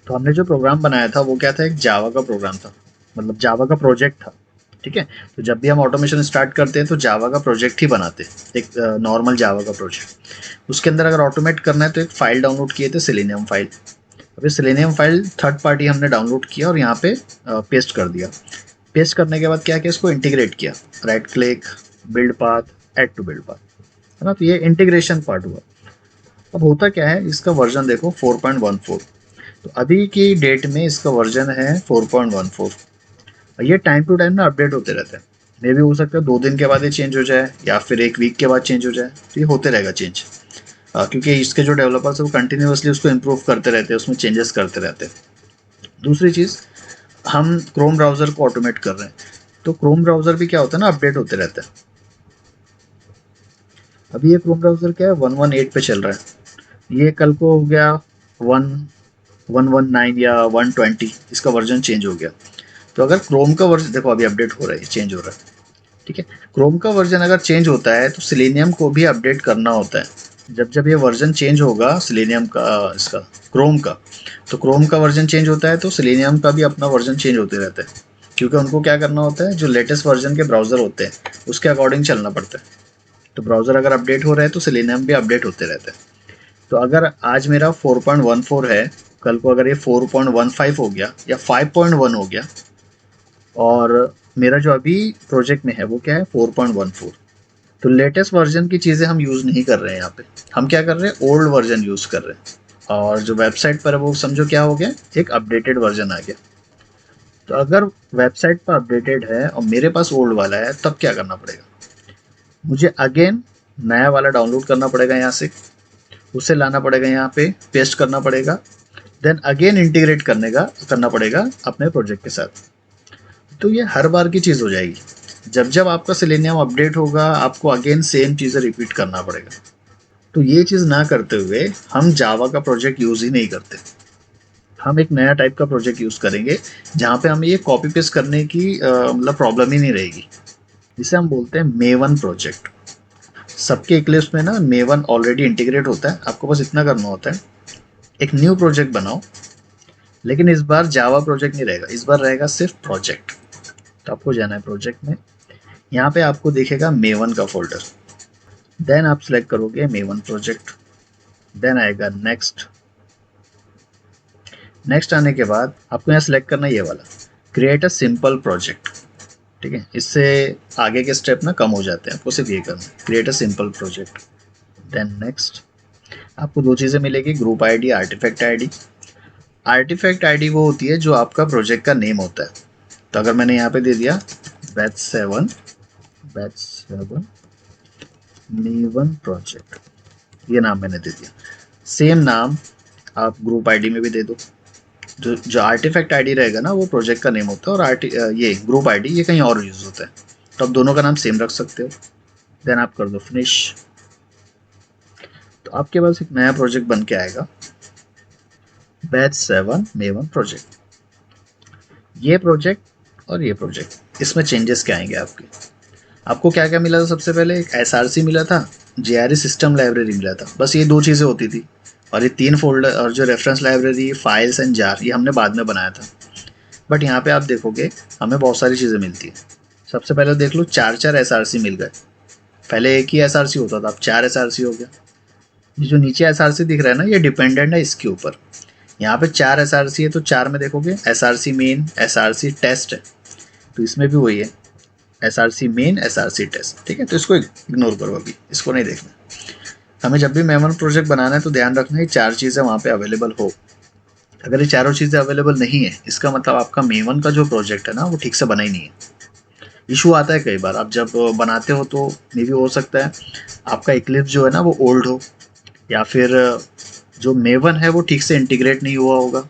तो हमने जो प्रोग्राम बनाया था वो क्या था, एक जावा का प्रोग्राम था, मतलब जावा का प्रोजेक्ट था। ठीक है, तो जब भी हम ऑटोमेशन स्टार्ट करते हैं तो जावा का प्रोजेक्ट ही बनाते हैं, एक नॉर्मल जावा का प्रोजेक्ट। उसके अंदर अगर ऑटोमेट करना है तो एक फाइल डाउनलोड किए थे, सेलेनियम फाइल। अभी सेलेनियम फाइल थर्ड पार्टी हमने डाउनलोड किया और यहाँ पे पेस्ट कर दिया। पेस्ट करने के बाद क्या किया, इसको इंटीग्रेट किया, right click, build path, add to build path, है ना। तो ये इंटीग्रेशन पार्ट हुआ। अब होता क्या है, इसका वर्जन देखो 4.14। तो अभी की डेट में इसका वर्जन है 4.14। ये टाइम टू टाइम ना अपडेट होते रहते हैं। मे भी हो सकता है 2 दिन के बाद ये चेंज हो जाए या फिर 1 वीक के बाद चेंज हो जाए, तो ये होते रहेगा चेंज। क्योंकि इसके जो डेवलपर्स है वो कंटिन्यूसली उसको इम्प्रूव करते रहते हैं, उसमें चेंजेस करते रहते हैं। दूसरी चीज़, हम क्रोम ब्राउज़र को ऑटोमेट कर रहे हैं, तो क्रोम ब्राउज़र भी क्या होता है ना, अपडेट होते रहता है। अभी ये क्रोम ब्राउज़र क्या है, 118 पे चल रहा है। ये कल को हो गया 119 या 120, इसका वर्जन चेंज हो गया। तो अगर क्रोम का वर्जन देखो अभी अपडेट हो रहा है, चेंज हो रहा है। ठीक है, क्रोम का वर्जन अगर चेंज होता है तो सिलेनियम को भी अपडेट करना होता है। जब जब ये वर्जन चेंज होगा सिलेनियम का, इसका क्रोम का, तो क्रोम का वर्जन चेंज होता है तो सिलेनियम का भी अपना वर्जन चेंज होते रहता है। क्योंकि उनको क्या करना होता है, जो लेटेस्ट वर्जन के ब्राउज़र होते हैं उसके अकॉर्डिंग चलना पड़ता है। तो ब्राउज़र अगर अपडेट हो रहा है तो सिलेनियम भी अपडेट होते रहता है। तो अगर आज मेरा 4.14 है, कल को अगर ये 4.15 हो गया या 5.1 हो गया, और मेरा जो अभी प्रोजेक्ट में है वो क्या है 4.14, तो लेटेस्ट वर्जन की चीज़ें हम यूज़ नहीं कर रहे हैं यहाँ पे। हम क्या कर रहे हैं, ओल्ड वर्जन यूज़ कर रहे हैं। और जो वेबसाइट पर है वो समझो क्या हो गया, एक अपडेटेड वर्जन आ गया। तो अगर वेबसाइट पर अपडेटेड है और मेरे पास ओल्ड वाला है, तब क्या करना पड़ेगा, मुझे अगेन नया वाला डाउनलोड करना पड़ेगा यहाँ से, उसे लाना पड़ेगा यहाँ पे, पेस्ट करना पड़ेगा, देन अगेन इंटीग्रेट करना पड़ेगा अपने प्रोजेक्ट के साथ। तो ये हर बार की चीज़ हो जाएगी। जब जब आपका सिलेनियम अपडेट होगा आपको अगेन सेम चीज़ें रिपीट करना पड़ेगा। तो ये चीज़ ना करते हुए हम जावा का प्रोजेक्ट यूज़ ही नहीं करते। हम एक नया टाइप का प्रोजेक्ट यूज़ करेंगे जहाँ पे हमें ये कॉपी पेस्ट करने की मतलब प्रॉब्लम ही नहीं रहेगी। जिसे हम बोलते हैं मेवन प्रोजेक्ट। सबके इक्लिप्स में ना मेवन ऑलरेडी इंटीग्रेट होता है, आपको बस इतना करना होता है, एक न्यू प्रोजेक्ट बनाओ, लेकिन इस बार जावा प्रोजेक्ट नहीं रहेगा, इस बार रहेगा सिर्फ प्रोजेक्ट। तो आपको जाना है प्रोजेक्ट में, यहाँ पे आपको दिखेगा मेवन का फोल्डर, देन आप सिलेक्ट करोगे मेवन प्रोजेक्ट, देन आएगा नेक्स्ट। नेक्स्ट आने के बाद आपको यहाँ सिलेक्ट करना ये वाला, क्रिएट अ सिंपल प्रोजेक्ट। ठीक है, इससे आगे के स्टेप ना कम हो जाते हैं, आपको सिर्फ ये करना है, create a simple project, then next. आपको 2 चीज़ें मिलेगी, group ID, artifact ID. Artifact ID वो होती है जो आपका प्रोजेक्ट का नेम होता है। तो अगर मैंने यहाँ पे दे दिया बैच 7 मेवन प्रोजेक्ट, ये नाम मैंने दे दिया। सेम नाम आप ग्रुप आईडी में भी दे दो। जो आर्टिफैक्ट आईडी रहेगा ना वो प्रोजेक्ट का नेम होता है, और ये ग्रुप आईडी ये कहीं और यूज़ होता है। तो आप दोनों का नाम सेम रख सकते हो, देन आप कर दो फिनिश। तो आपके पास एक नया प्रोजेक्ट बन के आएगा, बैच 7 मेवन प्रोजेक्ट। ये प्रोजेक्ट और ये प्रोजेक्ट, इसमें चेंजेस क्या आएंगे आपके, आपको क्या क्या मिला था, सबसे पहले एक SRC मिला था, JRE सिस्टम लाइब्रेरी मिला था, बस ये 2 चीज़ें होती थी। और ये 3 फोल्डर और जो reference library, files and jar, ये हमने बाद में बनाया था। बट यहाँ पे आप देखोगे हमें बहुत सारी चीज़ें मिलती हैं। सबसे पहले देख लो 4 SRC मिल गए। पहले एक ही SRC होता था, अब 4 SRC हो गया। ये जो नीचे SRC दिख रहा है ना, ये डिपेंडेंट है इसके ऊपर। यहाँ पे 4 SRC है तो 4 में देखोगे SRC मेन, SRC टेस्ट है, तो इसमें भी वही है, SRC मेन, SRC टेस्ट। ठीक है, तो इसको इग्नोर करो, अभी इसको नहीं देखना। हमें जब भी मेमोन प्रोजेक्ट बनाना है तो ध्यान रखना है 4 चीज़ें वहाँ पे अवेलेबल हो। अगर ये चारों चीज़ें अवेलेबल नहीं है, इसका मतलब आपका मेमोन का जो प्रोजेक्ट है ना वो ठीक से बना ही नहीं है। इशू आता है कई बार, आप जब बनाते हो तो मे भी हो सकता है आपका इक्लिप्स जो है ना वो ओल्ड हो, या फिर जो मेवन है वो ठीक से इंटीग्रेट नहीं हुआ होगा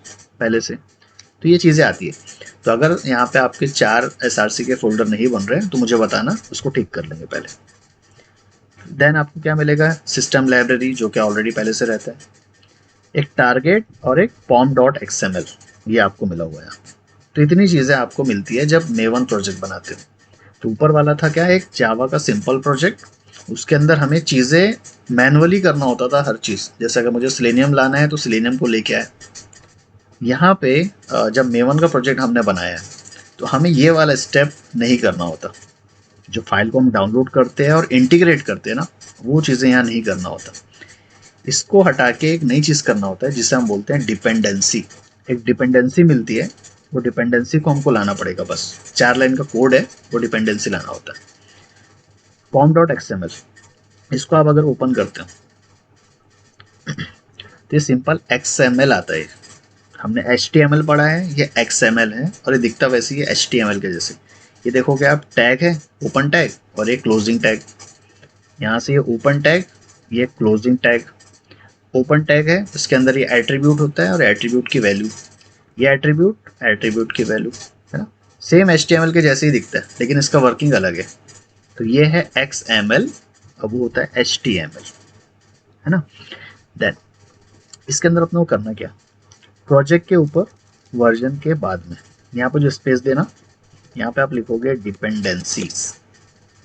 पहले से, तो ये चीज़ें आती है। तो अगर यहाँ पे आपके 4 SRC के फोल्डर नहीं बन रहे हैं तो मुझे बताना, उसको ठीक कर लेंगे पहले। देन आपको क्या मिलेगा, सिस्टम लाइब्रेरी जो कि ऑलरेडी पहले से रहता है, एक टारगेट और एक pom.xml, ये आपको मिला हुआ है। तो इतनी चीज़ें आपको मिलती है जब मेवन प्रोजेक्ट बनाते हो। तो ऊपर वाला था क्या, एक जावा का सिंपल प्रोजेक्ट, उसके अंदर हमें चीज़ें मैनुअली करना होता था हर चीज़। जैसे अगर मुझे सिलेनियम लाना है तो सिलेनियम को लेके आए, यहाँ पे जब मेवन का प्रोजेक्ट हमने बनाया है तो हमें ये वाला स्टेप नहीं करना होता। जो फाइल को हम डाउनलोड करते हैं और इंटीग्रेट करते हैं ना, वो चीज़ें यहाँ नहीं करना होता। इसको हटा के एक नई चीज़ करना होता है जिसे हम बोलते हैं डिपेंडेंसी। एक डिपेंडेंसी मिलती है, वो डिपेंडेंसी को हमको लाना पड़ेगा। बस 4 लाइन का कोड है, वो डिपेंडेंसी लाना होता है। pom.xml, इसको आप अगर ओपन करते हो तो ये सिंपल XML आता है। हमने HTML पढ़ा है, ये XML है और ये दिखता वैसे ही है HTML के जैसे। ये देखोगे आप, टैग है, ओपन टैग और ये क्लोजिंग टैग। यहाँ से ये ओपन टैग, ये क्लोजिंग टैग। ओपन टैग है, इसके अंदर ये एट्रीब्यूट होता है और एट्रीब्यूट की वैल्यू, ये एट्रीब्यूट की वैल्यू, है ना। सेम HTML के जैसे ही दिखता है लेकिन इसका वर्किंग अलग है। तो ये है XML, अब वो होता है HTML, है ना। देन इसके अंदर अपने को करना क्या, प्रोजेक्ट के ऊपर वर्जन के बाद में यहाँ पर जो स्पेस देना, यहाँ पे आप लिखोगे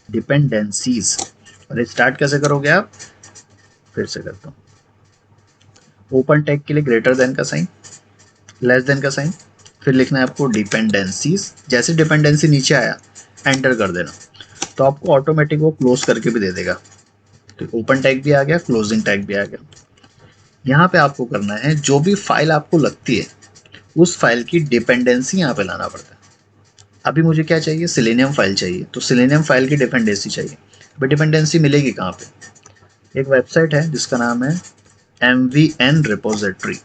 डिपेंडेंसीज और ये स्टार्ट कैसे करोगे आप, फिर से करता हूँ। ओपन टैग के लिए ग्रेटर देन का साइन, लेस देन का साइन, फिर लिखना है आपको डिपेंडेंसीज। जैसे डिपेंडेंसी नीचे आया एंटर कर देना, तो आपको ऑटोमेटिक वो क्लोज करके भी दे देगा। तो ओपन टैग भी आ गया, क्लोजिंग टैग भी आ गया। यहाँ पे आपको करना है, जो भी फाइल आपको लगती है उस फाइल की डिपेंडेंसी यहाँ पे लाना पड़ता है। अभी मुझे क्या चाहिए, सेलेनियम फाइल चाहिए, तो सेलेनियम फाइल की डिपेंडेंसी चाहिए। अभी डिपेंडेंसी मिलेगी कहाँ पे, एक वेबसाइट है जिसका नाम है MVN रिपोजिटरी,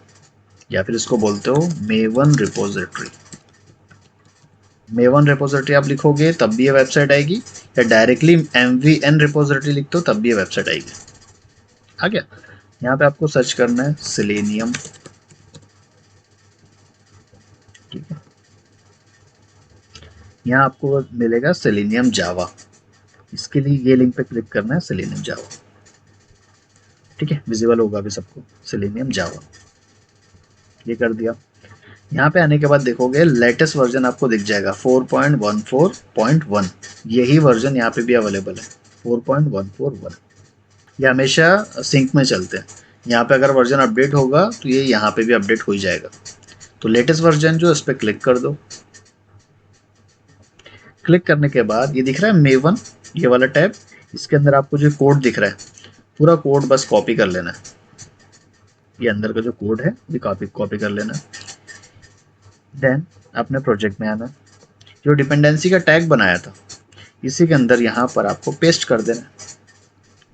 या फिर इसको बोलते हो मेवन रिपोजिटरी। मेवन रिपोजिटरी आप लिखोगे तब भी ये वेबसाइट आएगी, या डायरेक्टली MVN रिपोजिटरी लिखते हो तब भी ये वेबसाइट आएगी। आ गया। यहाँ पे आपको सर्च करना है सेलेनियम, ठीक है। यहाँ आपको मिलेगा सेलेनियम जावा, इसके लिए ये लिंक पे क्लिक करना है, सेलेनियम जावा, ठीक है। विजिबल होगा अभी सबको, सेलेनियम जावा, ये कर दिया। यहाँ पे आने के बाद देखोगे लेटेस्ट वर्जन आपको दिख जाएगा 4.14.1, यही वर्जन यहाँ पे भी अवेलेबल है 4.141। ये हमेशा सिंक में चलते हैं। यहाँ पे अगर वर्जन अपडेट होगा तो ये यहाँ पे भी अपडेट हो ही जाएगा। तो लेटेस्ट वर्जन जो, इस पर क्लिक कर दो। क्लिक करने के बाद ये दिख रहा है मेवन, ये वाला टैब, इसके अंदर आपको जो कोड दिख रहा है, पूरा कोड बस कॉपी कर लेना है। ये अंदर का जो कोड है ये कॉपी कर लेना है। देन अपने प्रोजेक्ट में आना, जो डिपेंडेंसी का टैग बनाया था इसी के अंदर यहाँ पर आपको पेस्ट कर देना है,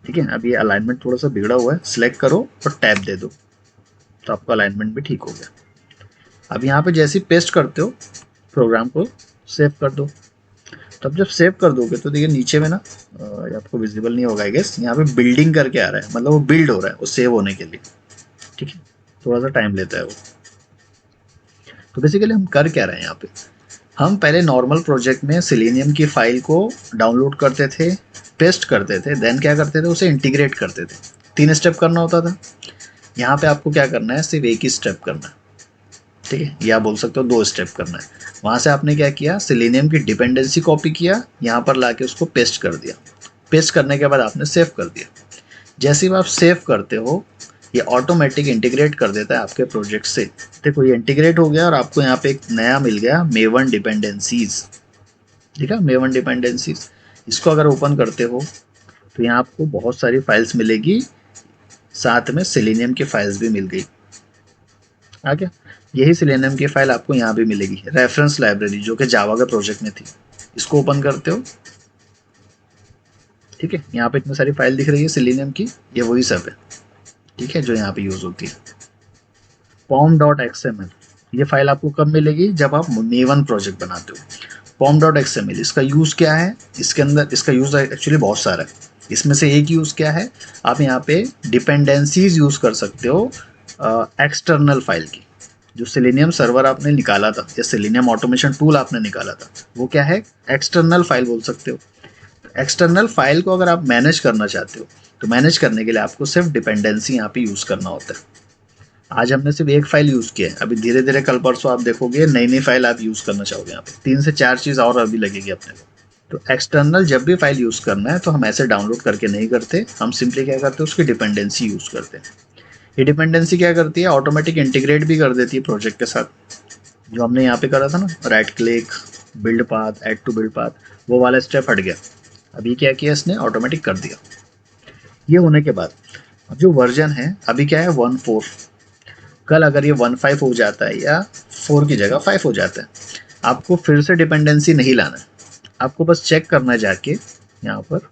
ठीक है। अब ये अलाइनमेंट थोड़ा सा बिगड़ा हुआ है, सिलेक्ट करो और टैब दे दो, तो आपका अलाइनमेंट भी ठीक हो गया। अब यहाँ पे जैसे ही पेस्ट करते हो, प्रोग्राम को सेव कर दो। तब जब सेव कर दोगे तो देखिए नीचे में ना, आपको विजिबल नहीं होगा आई गेस, यहाँ पे बिल्डिंग करके आ रहा है, मतलब वो बिल्ड हो रहा है वो सेव होने के लिए, ठीक है। थोड़ा सा टाइम लेता है वो। तो बेसिकली हम कर क्या रहे हैं यहाँ पे, हम पहले नॉर्मल प्रोजेक्ट में सेलेनियम की फाइल को डाउनलोड करते थे, पेस्ट करते थे, देन क्या करते थे, उसे इंटीग्रेट करते थे। 3 स्टेप करना होता था। यहाँ पे आपको क्या करना है, सिर्फ एक ही स्टेप करना है, ठीक है। या बोल सकते हो 2 स्टेप करना है। वहाँ से आपने क्या किया, सेलेनियम की डिपेंडेंसी कॉपी किया, यहाँ पर लाके उसको पेस्ट कर दिया। पेस्ट करने के बाद आपने सेव कर दिया। जैसे ही आप सेव करते हो, ये ऑटोमेटिक इंटीग्रेट कर देता है आपके प्रोजेक्ट से। देखो ये इंटीग्रेट हो गया और आपको यहाँ पे एक नया मिल गया, मेवन डिपेंडेंसीज, ठीक है। मेवन डिपेंडेंसीज, इसको अगर ओपन करते हो तो यहाँ आपको बहुत सारी फाइल्स मिलेगी, साथ में सेलेनियम की फाइल्स भी मिल गई। आ गया। यही सेलेनियम की फाइल आपको यहाँ भी मिलेगी, रेफरेंस लाइब्रेरी, जो कि जावा के प्रोजेक्ट में थी। इसको ओपन करते हो, ठीक है। यहाँ पे इतनी सारी फाइल दिख रही है सेलेनियम की, ये वही सब है, ठीक है, जो यहाँ पे यूज होती है। pom.xml, ये फाइल आपको कब मिलेगी, जब आप मेवन प्रोजेक्ट बनाते हो। pom.xml, इसका यूज़ क्या है, इसके अंदर इसका यूज़ एक्चुअली बहुत सारा है। इसमें से एक यूज़ क्या है, आप यहाँ पे डिपेंडेंसीज यूज़ कर सकते हो एक्सटर्नल फाइल की। जो सेलेनियम सर्वर आपने निकाला था या सेलेनियम ऑटोमेशन टूल आपने निकाला था, वो क्या है, एक्सटर्नल फाइल बोल सकते हो। एक्सटर्नल फाइल को अगर आप मैनेज करना चाहते हो तो मैनेज करने के लिए आपको सिर्फ डिपेंडेंसी यहाँ पे यूज़ करना होता है। आज हमने सिर्फ एक फाइल यूज़ किया है, अभी धीरे धीरे कल परसों आप देखोगे नई नई फाइल आप यूज़ करना चाहोगे। यहाँ पे 3 से 4 चीज़ और अभी लगेगी अपने को। तो एक्सटर्नल जब भी फाइल यूज़ करना है तो हम ऐसे डाउनलोड करके नहीं करते, हम सिंपली क्या करते हैं, उसकी डिपेंडेंसी यूज़ करते हैं। ये डिपेंडेंसी क्या करती है, ऑटोमेटिक इंटीग्रेट भी कर देती है प्रोजेक्ट के साथ। जो हमने यहाँ पे करा था ना, right click, build path, add to build path, वो वाला स्टेप हट गया। अभी क्या किया इसने, ऑटोमेटिक कर दिया। ये होने के बाद अब जो वर्जन है अभी क्या है 1.4, कल अगर ये 1.5 हो जाता है या 4 की जगह 5 हो जाता है, आपको फिर से डिपेंडेंसी नहीं लाना है। आपको बस चेक करना है जाके यहाँ पर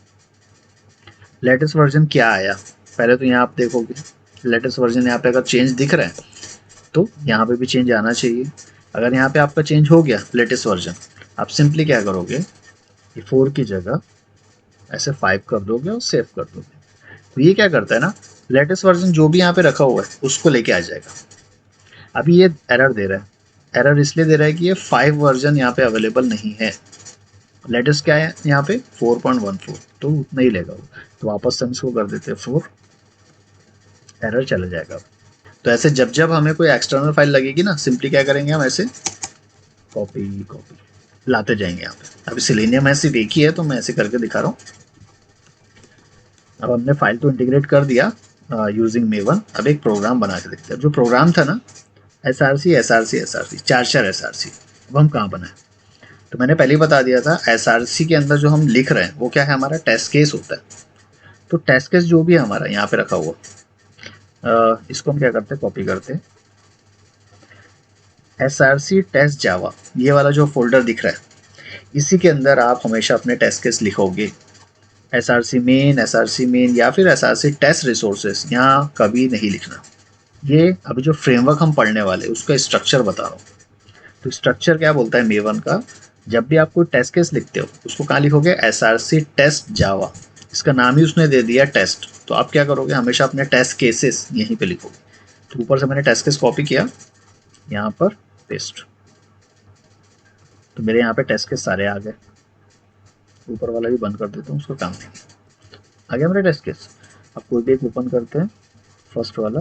लेटेस्ट वर्जन क्या आया। पहले तो यहाँ आप देखोगे लेटेस्ट वर्जन, यहाँ पे अगर चेंज दिख रहा है तो यहाँ पे भी चेंज आना चाहिए। अगर यहाँ पे आपका चेंज हो गया लेटेस्ट वर्जन, आप सिंपली क्या करोगे, ये 4 की जगह ऐसे 5 कर दोगे और सेव कर दोगे। तो ये क्या करता है ना, लेटेस्ट वर्जन जो भी यहाँ पे रखा हुआ है उसको लेके आ जाएगा। अभी ये एरर दे रहा है, एरर इसलिए दे रहा है कि ये 5 वर्जन यहाँ पे अवेलेबल नहीं है। लेटेस्ट क्या है यहाँ पे 4.14, तो उतना ही लेगा वो। तो वापस से हम इसको कर देते हैं 4, एरर चला जाएगा। तो ऐसे जब जब हमें कोई एक्सटर्नल फाइल लगेगी ना, सिंपली क्या करेंगे, हम ऐसे कॉपी कॉपी लाते जाएंगे यहाँ पे। अभी सिलेनियम है सिर्फ एक ही है तो मैं ऐसे करके दिखा रहा हूँ। अब हमने फाइल तो इंटीग्रेट कर दिया यूजिंग मेवन। अब एक प्रोग्राम बना के देखते हैं। जो प्रोग्राम था ना SRC SRC SRC, चार SRC, अब हम कहाँ बनाए। तो मैंने पहले ही बता दिया था SRC के अंदर जो हम लिख रहे हैं वो क्या है, हमारा टेस्ट केस होता है। तो टेस्ट केस जो भी है हमारा यहाँ पे रखा हुआ, इसको हम क्या करते हैं, कॉपी करते हैं SRC टेस्ट जावा, ये वाला जो फोल्डर दिख रहा है इसी के अंदर आप हमेशा अपने टेस्ट केस लिखोगे। SRC मेन या फिर SRC टेस्ट रिसोर्सेस यहाँ कभी नहीं लिखना। ये अभी जो फ्रेमवर्क हम पढ़ने वाले उसका स्ट्रक्चर बता रहा हूँ। तो स्ट्रक्चर क्या बोलता है मेवन का, जब भी आप कोई टेस्ट केस लिखते हो उसको कहाँ लिखोगे, SRC टेस्ट जावा। इसका नाम ही उसने दे दिया टेस्ट, तो आप क्या करोगे, हमेशा अपने टेस्ट केसेस यहीं पे लिखोगे। तो ऊपर से मैंने टेस्ट केस कॉपी किया, यहाँ पर पेस्ट, तो मेरे यहाँ पे टेस्ट केस सारे आ गए। ऊपर वाला भी बंद कर देता हूँ, उसको काम नहीं। आ गया मेरा टेस्ट केस। अब कोई भी एक ओपन करते हैं, फर्स्ट वाला,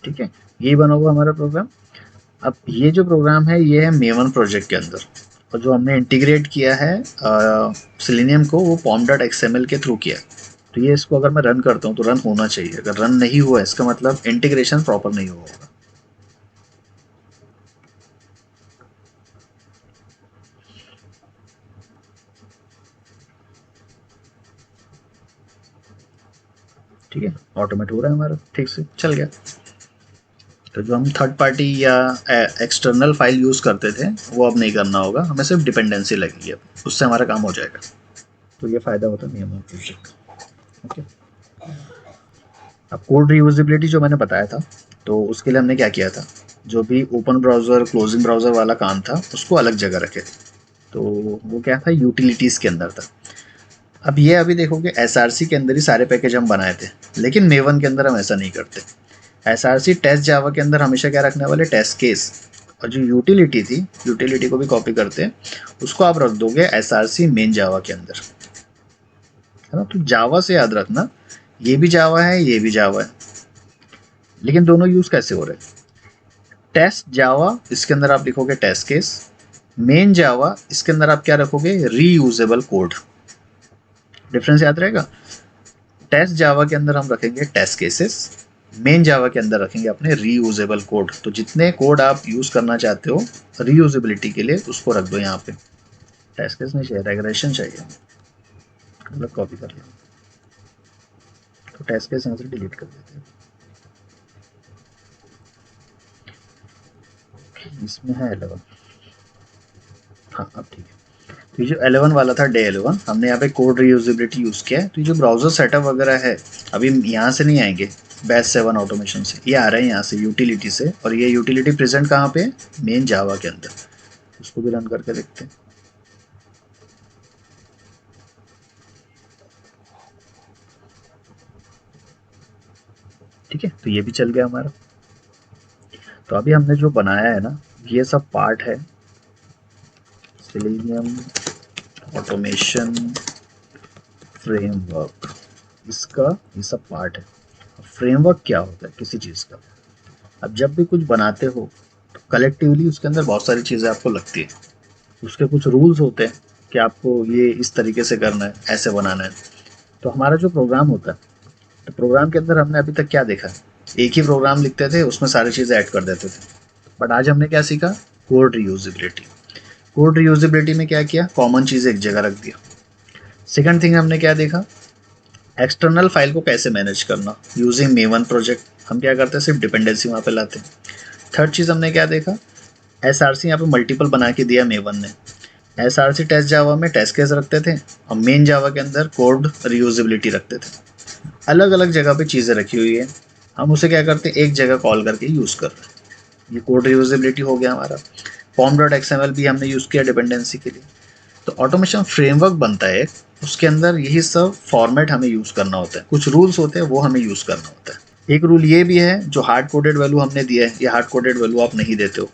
ठीक है, यही बना हुआ हमारा प्रोग्राम। अब ये जो प्रोग्राम है ये है मेवन प्रोजेक्ट के अंदर, और जो हमने इंटीग्रेट किया है सिलेनियम को वो pom.xml के थ्रू किया। तो ये इसको अगर मैं रन करता हूँ तो रन होना चाहिए। अगर रन नहीं हुआ इसका मतलब इंटीग्रेशन प्रॉपर नहीं हुआ होगा। ठीक है, ऑटोमेट हो रहा है हमारा, ठीक से चल गया। तो जो हम थर्ड पार्टी या एक्सटर्नल फाइल यूज़ करते थे वो अब नहीं करना होगा, हमें सिर्फ डिपेंडेंसी लगेगी, अब उससे हमारा काम हो जाएगा। तो ये फ़ायदा होता है मेवन प्रोजेक्ट का। ओके, अब कोड रीयूजेबिलिटी जो मैंने बताया था, तो उसके लिए हमने क्या किया था, जो भी ओपन ब्राउज़र क्लोजिंग ब्राउज़र वाला काम था उसको अलग जगह रखे। तो वो क्या था, यूटिलिटीज़ के अंदर था। अब ये अभी देखोगे SRC के अंदर ही सारे पैकेज हम बनाए थे, लेकिन मेवन के अंदर हम ऐसा नहीं करते। SRC टेस्ट जावा के अंदर हमेशा क्या रखने वाले, टेस्ट केस। और जो यूटिलिटी थी, यूटिलिटी को भी कॉपी करते हैं, उसको आप रख दोगे SRC मेन जावा के अंदर, है ना। तो जावा से याद रखना, ये भी जावा है ये भी जावा है, लेकिन दोनों यूज कैसे हो रहे हैं। टेस्ट जावा इसके अंदर आप लिखोगे टेस्ट केस, मेन जावा इसके अंदर आप क्या रखोगे, रीयूजेबल कोड। डिफरेंस याद रहेगा। टेस्ट जावा के अंदर हम रखेंगे टेस्ट केसेस, मेन जावा के अंदर रखेंगे अपने रीयूजेबल कोड। तो जितने कोड आप यूज करना चाहते हो रीयूजेबिलिटी के लिए उसको रख दो यहाँ पे। टेस्ट केस नहीं चाहिए, रेग्रेशन चाहिए, मतलब कॉपी कर लिया। तो टेस्ट केस यहाँ से डिलीट कर देते हैं। इसमें है 11, हाँ अब ठीक है। तो ये जो 11 वाला था डे 11, हमने यहाँ पे कोड रीयूजेबिलिटी यूज़ किया है। तो ये जो ब्राउजर सेटअप वगैरह है अभी यहाँ से नहीं आएंगे, बैच 7 ऑटोमेशन से, ये आ रहे हैं यहाँ से यूटिलिटी से। और ये यूटिलिटी प्रेजेंट कहाँ पे, मेन जावा के अंदर। उसको भी रन करके देखते हैं। ठीक है, तो ये भी चल गया हमारा। तो अभी हमने जो बनाया है ना, ये सब पार्ट है सेलेनियम ऑटोमेशन फ्रेमवर्क, इसका ये सब पार्ट है। फ्रेमवर्क क्या होता है किसी चीज़ का, अब जब भी कुछ बनाते हो तो कलेक्टिवली उसके अंदर बहुत सारी चीज़ें आपको लगती है। उसके कुछ रूल्स होते हैं कि आपको ये इस तरीके से करना है, ऐसे बनाना है। तो हमारा जो प्रोग्राम होता है, तो प्रोग्राम के अंदर हमने अभी तक क्या देखा, एक ही प्रोग्राम लिखते थे, उसमें सारी चीज़ें ऐड कर देते थे। बट आज हमने क्या सीखा, कोड रीयूजेबिलिटी। कोड रीयूजेबिलिटी में क्या किया, कॉमन चीज़ एक जगह रख दिया। सेकंड थिंग हमने क्या देखा, एक्सटर्नल फाइल को कैसे मैनेज करना यूजिंग मेवन प्रोजेक्ट। हम क्या करते हैं, सिर्फ डिपेंडेंसी वहाँ पे लाते हैं। थर्ड चीज़ हमने क्या देखा, एसआरसी यहाँ पे मल्टीपल बना के दिया मेवन ने। एसआरसी टेस्ट जावा में टेस्ट केस रखते थे और मेन जावा के अंदर कोड रीयूजेबिलिटी रखते थे। अलग अलग जगह पे चीज़ें रखी हुई है, हम उसे क्या करते हैं, एक जगह कॉल करके यूज़ कर रहे हैं। ये कोड रीयूजेबिलिटी हो गया हमारा। pom.xml भी हमने यूज़ किया डिपेंडेंसी के लिए। तो ऑटोमेशन फ्रेमवर्क बनता है, उसके अंदर यही सब फॉर्मेट हमें यूज़ करना होता है, कुछ रूल्स होते हैं वो हमें यूज़ करना होता है। एक रूल ये भी है, जो हार्ड कोडेड वैल्यू हमने दिया है, ये हार्ड कोडेड वैल्यू आप नहीं देते हो,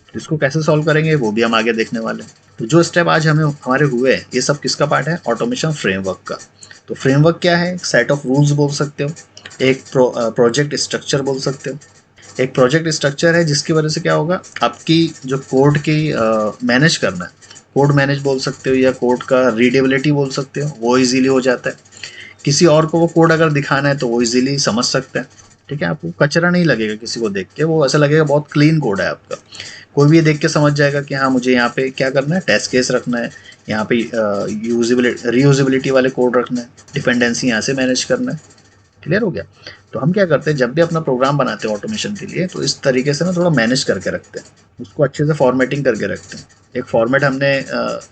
तो इसको कैसे सॉल्व करेंगे वो भी हम आगे देखने वाले हैं। तो जो स्टेप आज हमें हमारे हुए हैं, ये सब किसका पार्ट है, ऑटोमेशन फ्रेमवर्क का। तो फ्रेमवर्क क्या है, सेट ऑफ रूल्स बोल सकते हो, एक प्रोजेक्ट स्ट्रक्चर बोल सकते हो। एक प्रोजेक्ट स्ट्रक्चर है जिसकी वजह से क्या होगा, आपकी जो कोड की मैनेज करना है, कोड मैनेज बोल सकते हो, या कोड का रीडेबिलिटी बोल सकते हो, वो इजीली हो जाता है। किसी और को वो कोड अगर दिखाना है तो वो इजीली समझ सकता है। ठीक है, आपको कचरा नहीं लगेगा किसी को देख के, वो ऐसा लगेगा बहुत क्लीन कोड है आपका। कोई भी ये देख के समझ जाएगा कि हाँ मुझे यहाँ पे क्या करना है, टेस्ट केस रखना है, यहाँ पे यूजिबिलिटी रीयूजिबिलिटी वाले कोड रखना है, डिपेंडेंसी यहाँ से मैनेज करना है। क्लियर हो गया। तो हम क्या करते हैं, जब भी अपना प्रोग्राम बनाते हैं ऑटोमेशन के लिए, तो इस तरीके से ना थोड़ा मैनेज करके रखते हैं, उसको अच्छे से फॉर्मेटिंग करके रखते हैं। एक फॉर्मेट हमने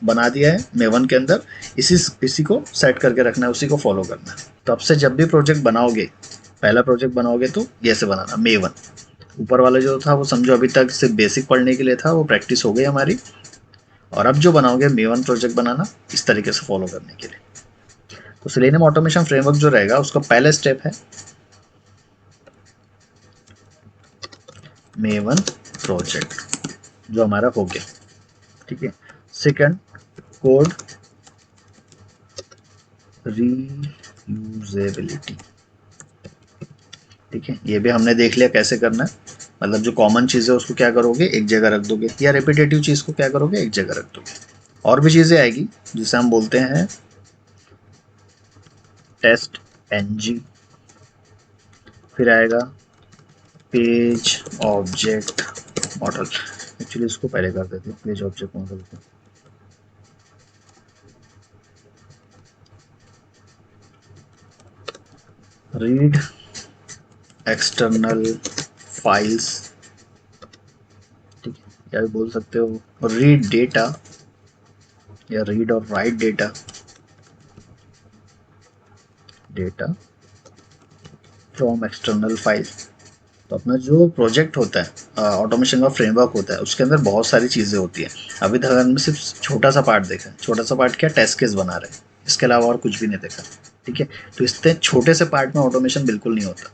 बना दिया है मेवन के अंदर, इसी को सेट करके रखना है, उसी को फॉलो करना है। तो अब से जब भी प्रोजेक्ट बनाओगे, पहला प्रोजेक्ट बनाओगे तो ऐसे बनाना मेवन। ऊपर वाला जो था वो समझो अभी तक सिर्फ बेसिक पढ़ने के लिए था, वो प्रैक्टिस हो गई हमारी। और अब जो बनाओगे मेवन प्रोजेक्ट बनाना इस तरीके से फॉलो करने के लिए। तो सेलेनियम ऑटोमेशन फ्रेमवर्क जो रहेगा, उसका पहला स्टेप है मेवन प्रोजेक्ट, जो हमारा हो गया। ठीक है। Second, code reusability. ठीक है, ये भी हमने देख लिया कैसे करना है, मतलब जो कॉमन चीज़ है उसको क्या करोगे, एक जगह रख दोगे, या रिपीटेटिव चीज़ को क्या करोगे, एक जगह रख दोगे। और भी चीज़ें आएगी जिसे हम बोलते हैं टेस्ट एनजी, फिर आएगा पेज ऑब्जेक्ट मॉडल। एक्चुअली इसको पहले कर देते हैं, पेज ऑब्जेक्ट मॉडल को। रीड एक्सटर्नल फाइल्स, ठीक है, या भी बोल सकते हो रीड डेटा, या रीड और right data from external file. तो अपना जो प्रोजेक्ट होता है, ऑटोमेशन का फ्रेमवर्क होता है, उसके अंदर बहुत सारी चीज़ें होती हैं। अभी तक हमने सिर्फ छोटा सा पार्ट देखा है। छोटा सा पार्ट क्या, टेस्ट केस बना रहे हैं, इसके अलावा और कुछ भी नहीं देखा। ठीक है, तो इससे छोटे से पार्ट में ऑटोमेशन बिल्कुल नहीं होता।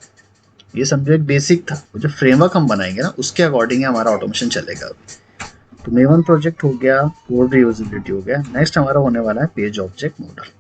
ये समझो एक बेसिक था, जो फ्रेमवर्क हम बनाएंगे ना, उसके अकॉर्डिंग हमारा ऑटोमेशन चलेगा अभी। तो मेवन प्रोजेक्ट हो गया, कोड रीयूजेबिलिटी हो गया, नेक्स्ट हमारा होने वाला है पेज ऑब्जेक्ट मॉडल।